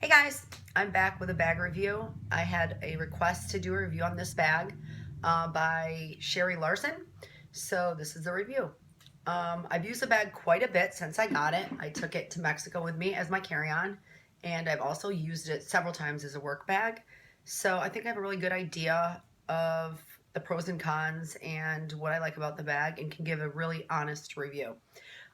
Guys, I'm back with a bag review. I had a request to do a review on this bag by Sherry Larson, so this is the review. I've used the bag quite a bit since I got it. I took it to Mexico with me as my carry-on, and I've also used it several times as a work bag. So I think I have a really good idea of the pros and cons and what I like about the bag and can give a really honest review.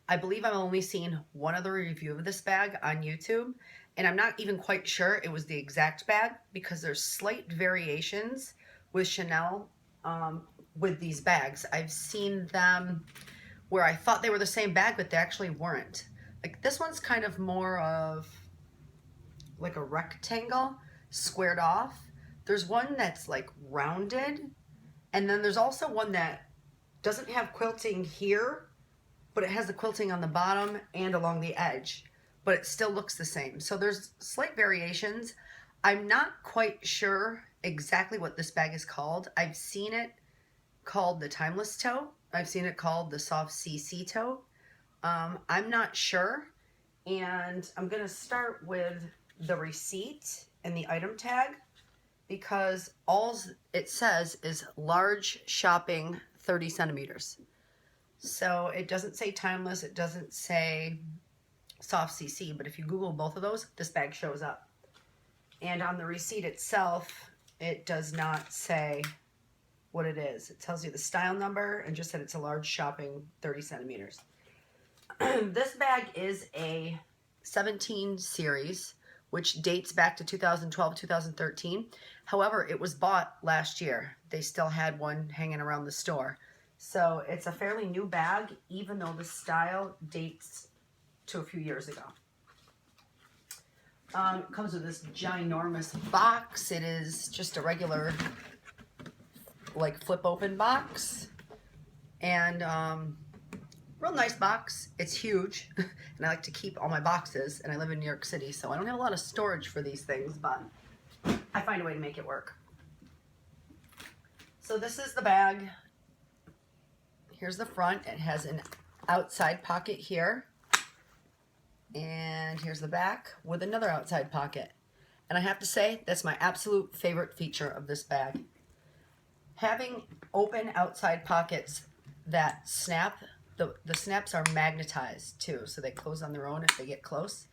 I believe I've only seen one other review of this bag on YouTube, and I'm not even quite sure it was the exact bag because there's slight variations with Chanel with these bags. I've seen them where I thought they were the same bag, but they actually weren't. Like this one's kind of more of like a rectangle, squared off. There's one that's like rounded, and then there's also one that doesn't have quilting here, but it has the quilting on the bottom and along the edge, but it still looks the same. So there's slight variations. I'm not quite sure exactly what this bag is called. I've seen it called the Timeless Tote. I've seen it called the Soft CC Tote. I'm not sure. And I'm gonna start with the receipt and the item tag because all it says is large shopping 30 centimeters. So it doesn't say Timeless, it doesn't say Soft CC, but if you Google both of those, this bag shows up. And on the receipt itself, it does not say what it is. It tells you the style number and just that it's a large shopping 30 centimeters. This bag is a 17 series, which dates back to 2012, 2013. However, it was bought last year. They still had one hanging around the store. So it's a fairly new bag, even though the style dates to a few years ago. It comes with this ginormous box. It is just a regular, like, flip open box. And real nice box. It's huge. And I like to keep all my boxes. And I live in New York City, so I don't have a lot of storage for these things, but I find a way to make it work. So this is the bag. Here's the front. It has an outside pocket here. And here's the back with another outside pocket. And I have to say, that's my absolute favorite feature of this bag. Having open outside pockets that snap, the snaps are magnetized too, so they close on their own if they get close.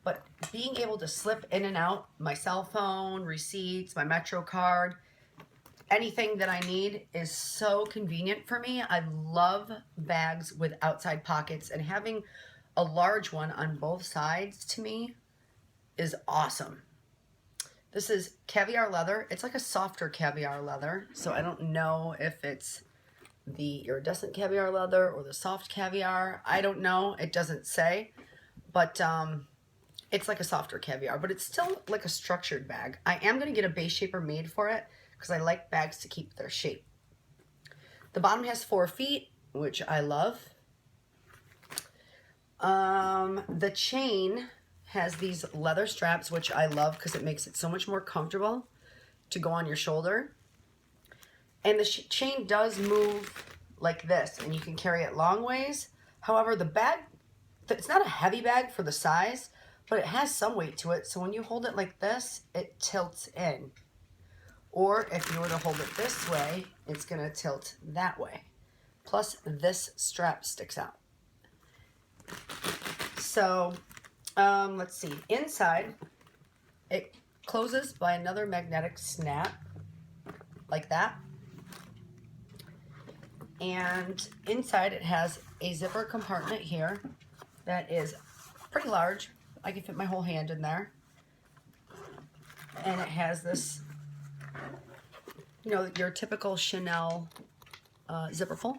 But being able to slip in and out my cell phone, receipts, my Metro card, anything that I need is so convenient for me. I love bags with outside pockets, and having a large one on both sides to me is awesome. This is Caviar Leather. It's like a softer Caviar Leather, so I don't know if it's the iridescent Caviar Leather or the soft Caviar. I don't know. It doesn't say, but it's like a softer Caviar, but it's still like a structured bag. I am going to get a base shaper made for it because I like bags to keep their shape. The bottom has 4 feet, which I love. The chain has these leather straps, which I love because it makes it so much more comfortable to go on your shoulder. And the chain does move like this, and you can carry it long ways. However, the bag, it's not a heavy bag for the size, but it has some weight to it. So when you hold it like this, it tilts in. Or if you were to hold it this way, it's going to tilt that way. Plus, this strap sticks out. So, let's see. Inside, it closes by another magnetic snap, like that. And inside, it has a zipper compartment here that is pretty large. I can fit my whole hand in there. And it has this, you know, your typical Chanel zipper full.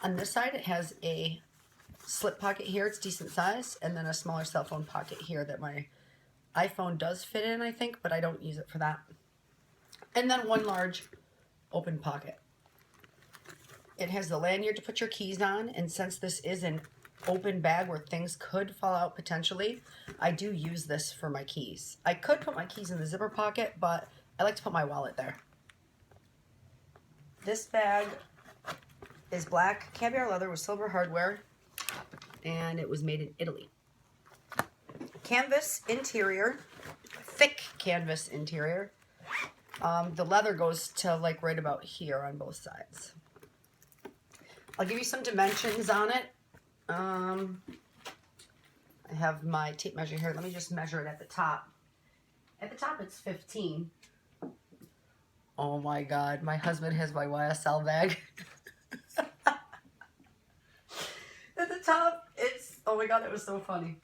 On this side, it has a slip pocket here. It's decent size. And then a smaller cell phone pocket here that my iPhone does fit in, I think, but I don't use it for that. And then one large open pocket. It has the lanyard to put your keys on. And since this is an open bag where things could fall out potentially, I do use this for my keys. I could put my keys in the zipper pocket, but I like to put my wallet there. This bag is black Caviar leather with silver hardware, and it was made in Italy. canvas interior, thick canvas interior. The leather goes to like right about here on both sides. I'll give you some dimensions on it. I have my tape measure here. Let me just measure it at the top. At the top it's 15. Oh my God, my husband has my YSL bag. At the top, it's, oh my God, it was so funny.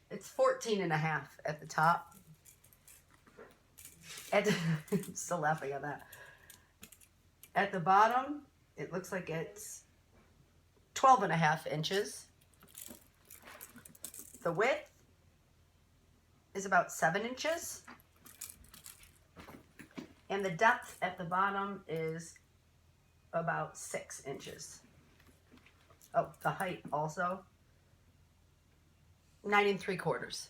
It's 14 and a half at the top. I'm still laughing at that. At the bottom, it looks like it's 12 and a half inches. The width is about 7 inches. And the depth at the bottom is about 6 inches. Oh, the height also, 9 3/4.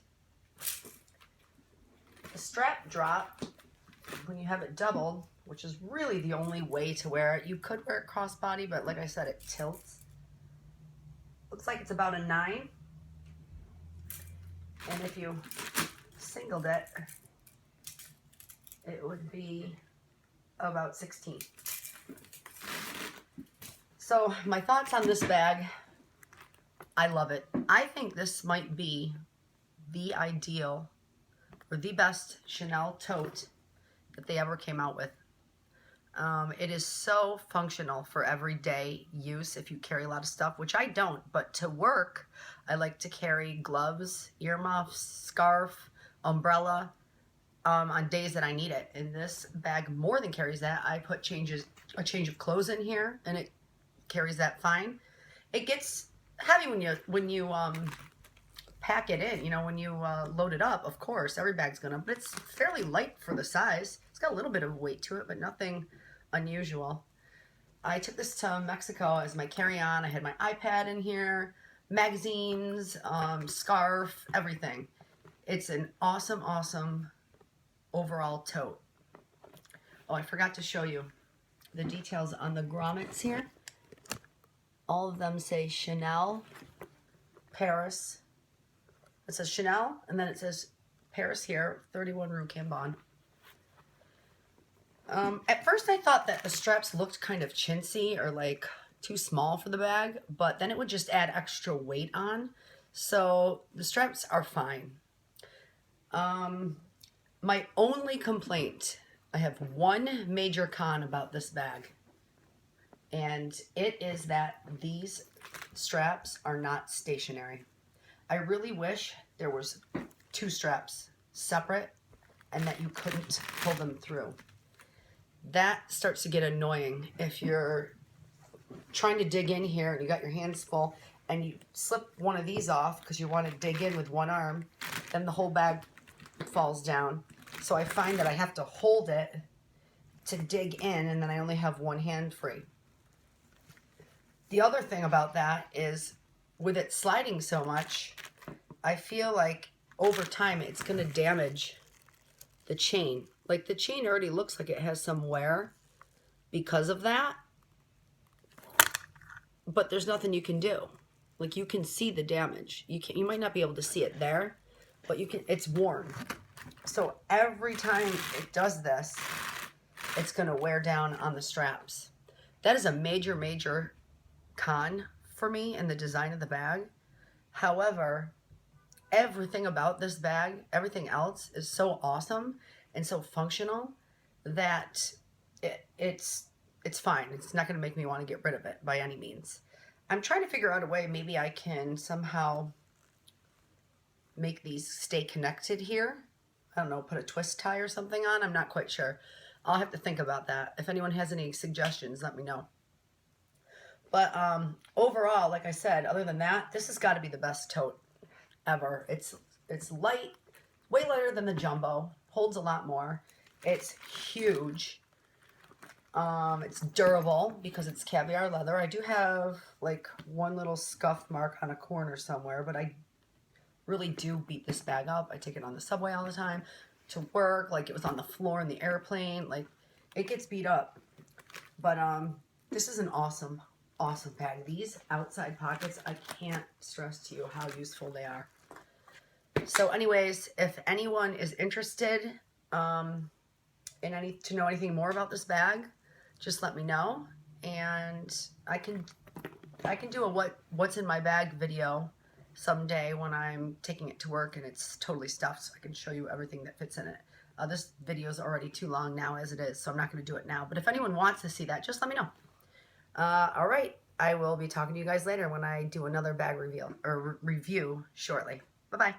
The strap drop, when you have it doubled, which is really the only way to wear it. You could wear it crossbody, but like I said, it tilts. Looks like it's about a 9. And if you singled it, it would be about 16. So my thoughts on this bag, I love it. I think this might be the ideal or the best Chanel tote that they ever came out with. It is so functional for everyday use if you carry a lot of stuff, which I don't, but to work, I like to carry gloves, earmuffs, scarf, umbrella, on days that I need it. And this bag more than carries that. I put a change of clothes in here, and it carries that fine. It gets heavy when you pack it in, you know, when you load it up. Of course, every bag's gonna, but it's fairly light for the size. It's got a little bit of weight to it, but nothing unusual. I took this to Mexico as my carry-on. I had my iPad in here, magazines, scarf, everything. It's an awesome, awesome overall tote. Oh, I forgot to show you the details on the grommets here. All of them say Chanel, Paris. It says Chanel, and then it says Paris here, 31 Rue Cambon. At first I thought that the straps looked kind of chintzy or like too small for the bag, but then it would just add extra weight on. So the straps are fine. My only complaint, I have one major con about this bag, and it is that these straps are not stationary. I really wish there was 2 straps separate and that you couldn't pull them through. That starts to get annoying if you're trying to dig in here and you got your hands full and you slip one of these off because you want to dig in with one arm, then the whole bag falls down. So I find that I have to hold it to dig in, and then I only have one hand free. The other thing about that is with it sliding so much, I feel like over time it's going to damage the chain. Like the chain already looks like it has some wear because of that, but there's nothing you can do. Like you can see the damage. You might not be able to see it there, but you can. It's worn. So every time it does this, it's going to wear down on the straps. That is a major, major con for me in the design of the bag. However, everything about this bag, everything else is so awesome and so functional that it's fine. It's not going to make me want to get rid of it by any means. I'm trying to figure out a way maybe I can somehow make these stay connected here. I don't know, put a twist tie or something on. I'm not quite sure. I'll have to think about that. If anyone has any suggestions, let me know. But overall, like I said, other than that, this has got to be the best tote ever. It's light, way lighter than the jumbo, holds a lot more. It's huge. It's durable because it's caviar leather. I do have like one little scuff mark on a corner somewhere, but I really do beat this bag up. I take it on the subway all the time to work, like it was on the floor in the airplane. Like it gets beat up. But this is an awesome, awesome bag. These outside pockets, I can't stress to you how useful they are. So anyways, if anyone is interested to know anything more about this bag, just let me know, and I can do a what's in my bag video someday when I'm taking it to work and it's totally stuffed, so I can show you everything that fits in it. This video is already too long now as it is, so I'm not going to do it now. But if anyone wants to see that, just let me know. All right, I will be talking to you guys later when I do another bag reveal or review shortly. Bye-bye.